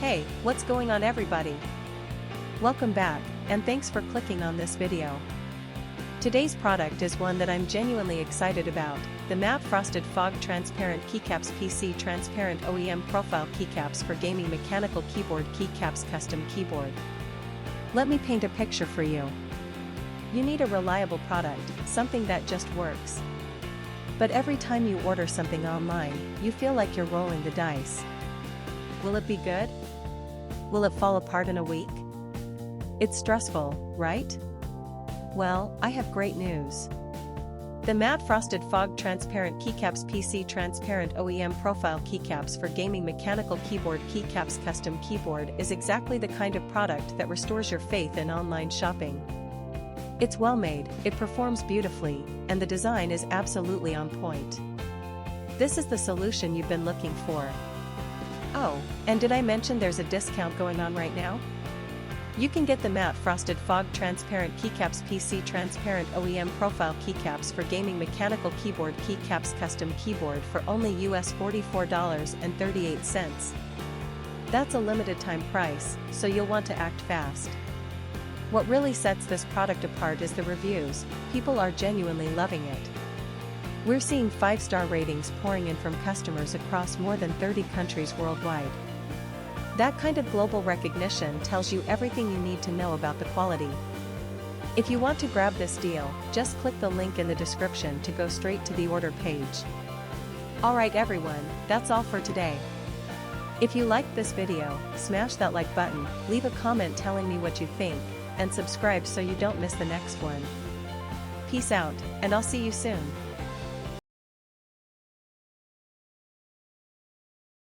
Hey, what's going on everybody? Welcome back, and thanks for clicking on this video. Today's product is one that I'm genuinely excited about, the Matte Frosted Fog Transparent Keycaps PC Transparent OEM Profile Keycaps for Gaming Mechanical Keyboard Keycaps Custom Keyboard. Let me paint a picture for you. You need a reliable product, something that just works. But every time you order something online, you feel like you're rolling the dice. Will it be good? Will it fall apart in a week? It's stressful, right? Well, I have great news. The Matte Frosted Fog Transparent Keycaps PC Transparent OEM Profile Keycaps for Gaming Mechanical Keyboard Keycaps Custom Keyboard is exactly the kind of product that restores your faith in online shopping. It's well made, it performs beautifully, and the design is absolutely on point. This is the solution you've been looking for. Oh, and did I mention there's a discount going on right now? You can get the Matte Frosted Fog Transparent Keycaps PC Transparent OEM Profile Keycaps for Gaming Mechanical Keyboard Keycaps Custom Keyboard for only US $44.38. That's a limited time price, so you'll want to act fast. What really sets this product apart is the reviews. People are genuinely loving it. We're seeing 5-star ratings pouring in from customers across more than 30 countries worldwide. That kind of global recognition tells you everything you need to know about the quality. If you want to grab this deal, just click the link in the description to go straight to the order page. Alright everyone, that's all for today. If you liked this video, smash that like button, leave a comment telling me what you think, and subscribe so you don't miss the next one. Peace out, and I'll see you soon.